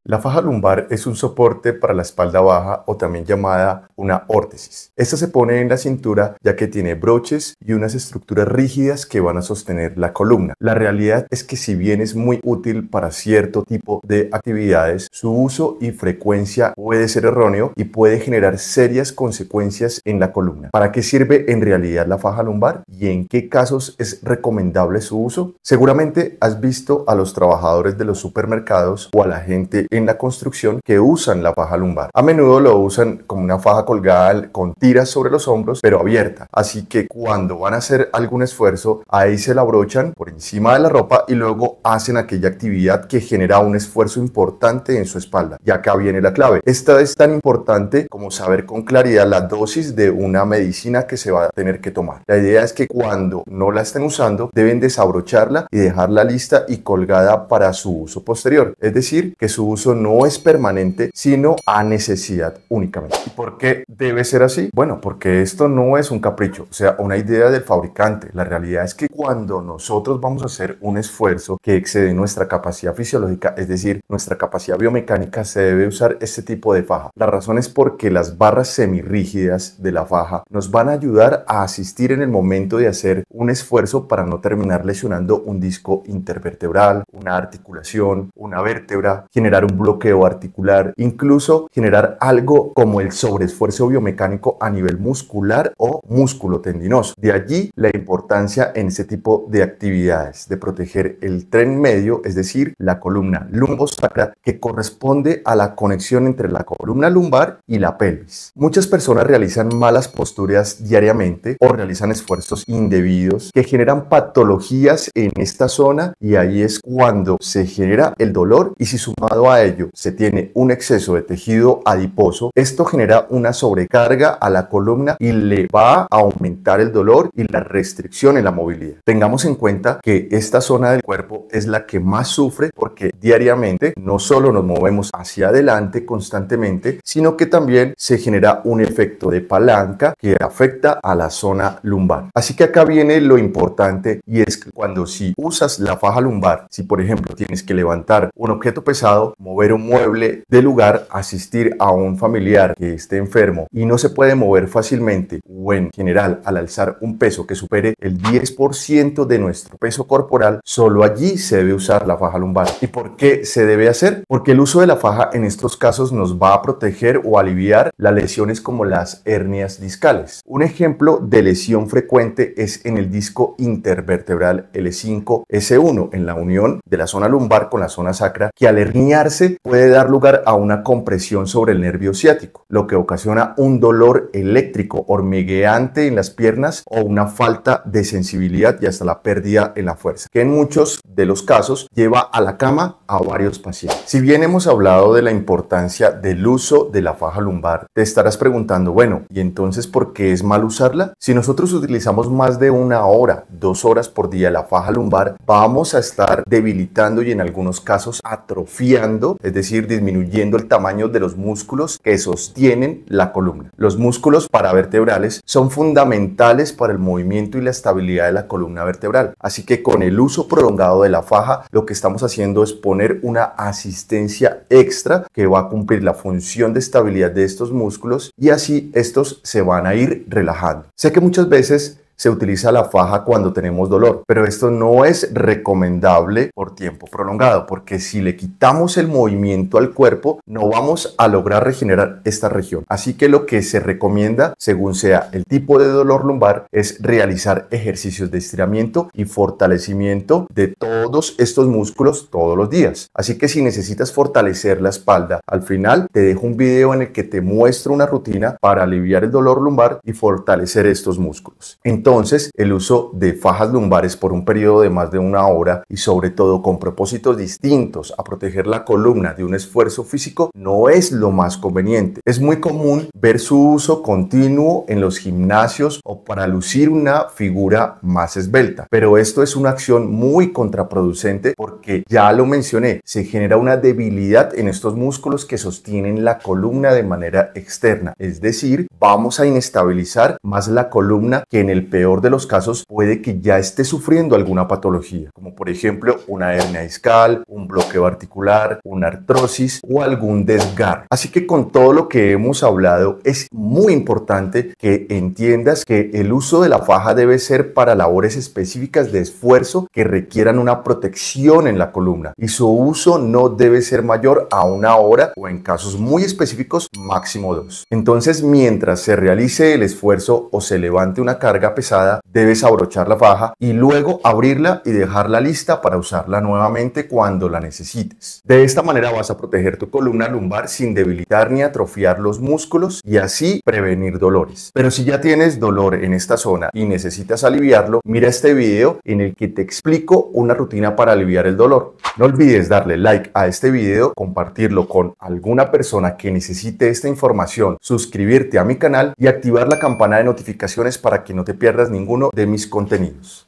La faja lumbar es un soporte para la espalda baja o también llamada una órtesis. Esta se pone en la cintura ya que tiene broches y unas estructuras rígidas que van a sostener la columna. La realidad es que si bien es muy útil para cierto tipo de actividades, su uso y frecuencia puede ser erróneo y puede generar serias consecuencias en la columna. ¿Para qué sirve en realidad la faja lumbar y en qué casos es recomendable su uso? Seguramente has visto a los trabajadores de los supermercados o a la gente en la construcción que usan la faja lumbar. A menudo lo usan como una faja colgada con tiras sobre los hombros, pero abierta. Así que cuando van a hacer algún esfuerzo, ahí se la abrochan por encima de la ropa y luego hacen aquella actividad que genera un esfuerzo importante en su espalda. Y acá viene la clave. Esta es tan importante como saber con claridad la dosis de una medicina que se va a tener que tomar. La idea es que cuando no la estén usando, deben desabrocharla y dejarla lista y colgada para su uso posterior. Es decir, que su uso no es permanente, sino a necesidad únicamente. ¿Y por qué debe ser así? Bueno, porque esto no es un capricho, o sea, una idea del fabricante. La realidad es que cuando nosotros vamos a hacer un esfuerzo que excede nuestra capacidad fisiológica, es decir, nuestra capacidad biomecánica, se debe usar este tipo de faja. La razón es porque las barras semirrígidas de la faja nos van a ayudar a asistir en el momento de hacer un esfuerzo para no terminar lesionando un disco intervertebral, una articulación, una vértebra, generar un bloqueo articular, incluso generar algo como el sobreesfuerzo biomecánico a nivel muscular o músculo tendinoso. De allí la importancia en este tipo de actividades de proteger el tren medio, es decir, la columna lumbosacra, que corresponde a la conexión entre la columna lumbar y la pelvis. Muchas personas realizan malas posturas diariamente o realizan esfuerzos indebidos que generan patologías en esta zona y ahí es cuando se genera el dolor y si sumado a ello se tiene un exceso de tejido adiposo, esto genera una sobrecarga a la columna y le va a aumentar el dolor y la restricción en la movilidad. Tengamos en cuenta que esta zona del cuerpo es la que más sufre porque diariamente no solo nos movemos hacia adelante constantemente, sino que también se genera un efecto de palanca que afecta a la zona lumbar. Así que acá viene lo importante y es que cuando si usas la faja lumbar, si por ejemplo tienes que levantar un objeto pesado, mover un mueble de lugar, asistir a un familiar que esté enfermo y no se puede mover fácilmente o en general al alzar un peso que supere el 10% de nuestro peso corporal, solo allí se debe usar la faja lumbar. ¿Y por qué se debe hacer? Porque el uso de la faja en estos casos nos va a proteger o aliviar las lesiones como las hernias discales. Un ejemplo de lesión frecuente es en el disco intervertebral L5-S1, en la unión de la zona lumbar con la zona sacra, que al herniarse puede dar lugar a una compresión sobre el nervio ciático, lo que ocasiona un dolor eléctrico hormigueante en las piernas o una falta de sensibilidad y hasta la pérdida en la fuerza, que en muchos de los casos lleva a la cama a varios pacientes. Si bien hemos hablado de la importancia del uso de la faja lumbar, te estarás preguntando, bueno, ¿y entonces por qué es mal usarla? Si nosotros utilizamos más de 1 hora, 2 horas por día la faja lumbar, vamos a estar debilitando y en algunos casos atrofiando, es decir, disminuyendo el tamaño de los músculos que sostienen la columna. Los músculos paravertebrales son fundamentales para el movimiento y la estabilidad de la columna vertebral. Así que con el uso prolongado de la faja, lo que estamos haciendo es poner una asistencia extra que va a cumplir la función de estabilidad de estos músculos y así estos se van a ir relajando. Sé que muchas veces se utiliza la faja cuando tenemos dolor, pero esto no es recomendable por tiempo prolongado, porque si le quitamos el movimiento al cuerpo, no vamos a lograr regenerar esta región. Así que lo que se recomienda, según sea el tipo de dolor lumbar, es realizar ejercicios de estiramiento y fortalecimiento de todos estos músculos todos los días. Así que si necesitas fortalecer la espalda, al final te dejo un video en el que te muestro una rutina para aliviar el dolor lumbar y fortalecer estos músculos. Entonces, el uso de fajas lumbares por un periodo de más de 1 hora y sobre todo con propósitos distintos a proteger la columna de un esfuerzo físico no es lo más conveniente. Es muy común ver su uso continuo en los gimnasios o para lucir una figura más esbelta, pero esto es una acción muy contraproducente porque ya lo mencioné, se genera una debilidad en estos músculos que sostienen la columna de manera externa, es decir, vamos a inestabilizar más la columna que en el peor de los casos puede que ya esté sufriendo alguna patología, como por ejemplo una hernia discal, un bloqueo articular, una artrosis o algún desgarro. Así que con todo lo que hemos hablado, es muy importante que entiendas que el uso de la faja debe ser para labores específicas de esfuerzo que requieran una protección en la columna, y su uso no debe ser mayor a 1 hora o en casos muy específicos máximo 2. Entonces, mientras se realice el esfuerzo o se levante una carga pesada, debes abrochar la faja y luego abrirla y dejarla lista para usarla nuevamente cuando la necesites. De esta manera vas a proteger tu columna lumbar sin debilitar ni atrofiar los músculos y así prevenir dolores. Pero si ya tienes dolor en esta zona y necesitas aliviarlo, mira este video en el que te explico una rutina para aliviar el dolor. No olvides darle like a este video, compartirlo con alguna persona que necesite esta información, suscribirte a mi canal y activar la campana de notificaciones para que no te pierdas ninguno de mis contenidos.